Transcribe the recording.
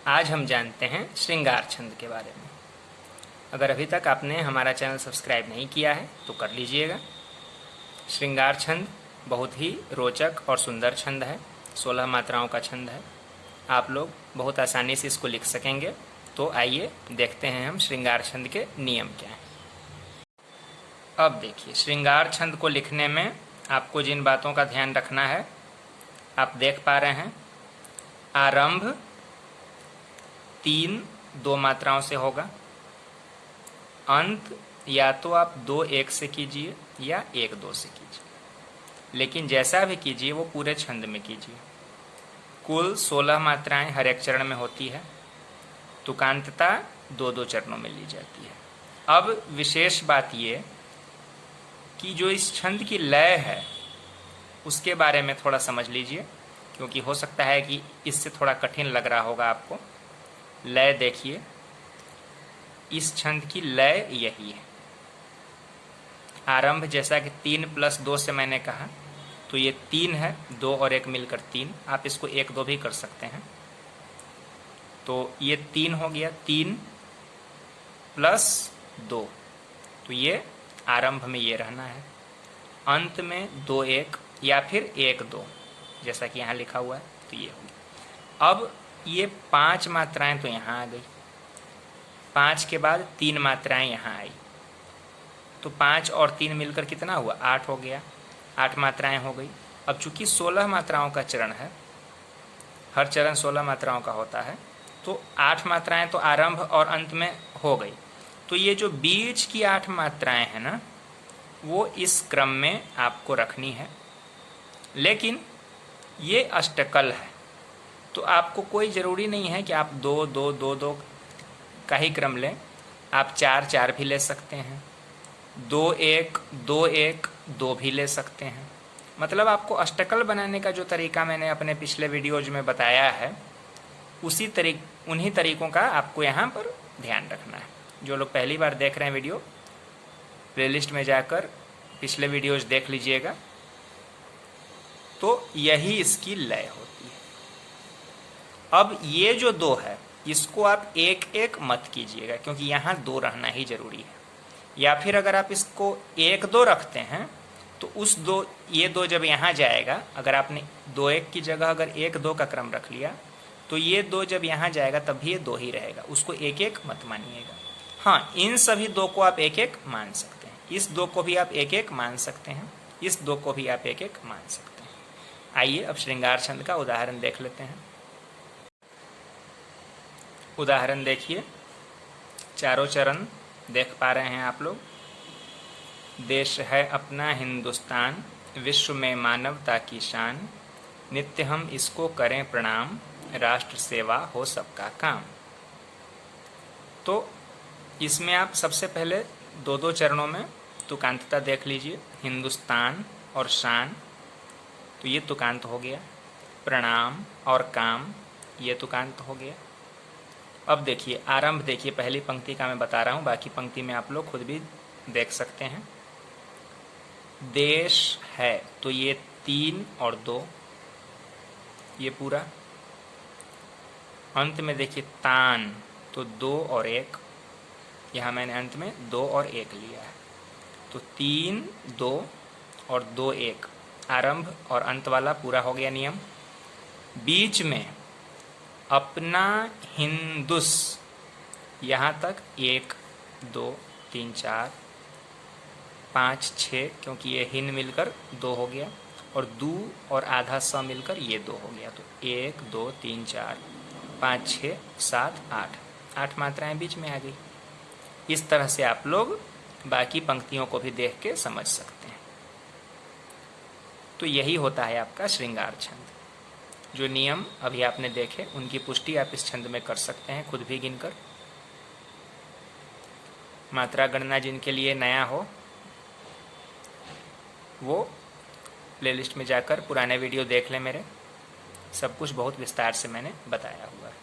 आज हम जानते हैं श्रृंगार छंद के बारे में। अगर अभी तक आपने हमारा चैनल सब्सक्राइब नहीं किया है तो कर लीजिएगा। श्रृंगार छंद बहुत ही रोचक और सुंदर छंद है। 16 मात्राओं का छंद है। आप लोग बहुत आसानी से इसको लिख सकेंगे। तो आइए देखते हैं हम श्रृंगार छंद के नियम क्या हैं। अब देखिए, श्रृंगार छंद को लिखने में आपको जिन बातों का ध्यान रखना है आप देख पा रहे हैं। आरंभ 3 2 मात्राओं से होगा। अंत या तो आप 2 1 से कीजिए या 1 2 से कीजिए, लेकिन जैसा भी कीजिए वो पूरे छंद में कीजिए। कुल 16 मात्राएं हर एक चरण में होती है। तुकांतता 2 2 चरणों में ली जाती है। अब विशेष बात ये कि जो इस छंद की लय है उसके बारे में थोड़ा समझ लीजिए, क्योंकि हो सकता है कि इससे थोड़ा कठिन लग रहा होगा आपको। लय देखिए, इस छंद की लय यही है। आरंभ जैसा कि 3 + 2 से मैंने कहा, तो ये 3 है, 2 और 1 मिलकर 3। आप इसको 1 2 भी कर सकते हैं। तो ये 3 हो गया, 3 + 2, तो ये आरंभ में ये रहना है। अंत में 2 1 या फिर 1 2 जैसा कि यहाँ लिखा हुआ है, तो ये होगी। अब ये 5 मात्राएं तो यहाँ आ गई। 5 के बाद 3 मात्राएं यहाँ आई, तो 5 और 3 मिलकर कितना हुआ? 8 हो गया। 8 मात्राएं हो गई। अब चूंकि 16 मात्राओं का चरण है, हर चरण 16 मात्राओं का होता है, तो 8 मात्राएं तो आरंभ और अंत में हो गई। तो ये जो बीच की 8 मात्राएं हैं ना, वो इस क्रम में आपको रखनी है। लेकिन ये अष्टकल है, तो आपको कोई ज़रूरी नहीं है कि आप 2 2 2 2 का ही क्रम लें। आप 4 4 भी ले सकते हैं, 2 1 2 1 2 भी ले सकते हैं। मतलब आपको अष्टकल बनाने का जो तरीका मैंने अपने पिछले वीडियोज में बताया है, उन्हीं तरीकों का आपको यहाँ पर ध्यान रखना है। जो लोग पहली बार देख रहे हैं वीडियो, प्लेलिस्ट में जाकर पिछले वीडियोज देख लीजिएगा। तो यही इसकी लय होती है। अब ये जो 2 है, इसको आप 1 1 मत कीजिएगा, क्योंकि यहाँ 2 रहना ही जरूरी है। या फिर अगर आप इसको 1 2 रखते हैं तो ये 2 जब यहाँ जाएगा, अगर आपने 2 1 की जगह अगर 1 2 का क्रम रख लिया, तो ये 2 जब यहाँ जाएगा तब भी ये 2 ही रहेगा। उसको 1 1 मत मानिएगा। हाँ, इन सभी 2 को आप 1 1 मान सकते हैं। इस 2 को भी आप 1 1 मान सकते हैं। इस 2 को भी आप 1 1 मान सकते हैं। आइए अब श्रृंगार छंद का उदाहरण देख लेते हैं। उदाहरण देखिए, चारों चरण देख पा रहे हैं आप लोग। देश है अपना हिंदुस्तान, विश्व में मानवता की शान, नित्य हम इसको करें प्रणाम, राष्ट्र सेवा हो सबका काम। तो इसमें आप सबसे पहले 2 2 चरणों में तुकांतता देख लीजिए। हिंदुस्तान और शान, तो ये तुकांत हो गया। प्रणाम और काम, ये तुकांत हो गया। अब देखिए आरंभ, देखिए पहली पंक्ति का मैं बता रहा हूँ, बाकी पंक्ति में आप लोग खुद भी देख सकते हैं। देश है, तो ये 3 और 2, ये पूरा। अंत में देखिए तान, तो 2 और 1, यहाँ मैंने अंत में 2 और 1 लिया है। तो 3 2 और 2 1, आरंभ और अंत वाला पूरा हो गया नियम। बीच में अपना हिंदुस, यहाँ तक 1 2 3 4 5 6, क्योंकि ये हिन मिलकर 2 हो गया, और दू और आधा स मिलकर ये 2 हो गया। तो 1 2 3 4 5 6 7 8, 8 मात्राएं बीच में आ गई। इस तरह से आप लोग बाकी पंक्तियों को भी देख के समझ सकते हैं। तो यही होता है आपका श्रृंगार छंद। जो नियम अभी आपने देखे, उनकी पुष्टि आप इस छंद में कर सकते हैं खुद भी गिनकर। मात्रा गणना जिनके लिए नया हो, वो प्लेलिस्ट में जाकर पुराने वीडियो देख लें। मेरे सब कुछ बहुत विस्तार से मैंने बताया हुआ है।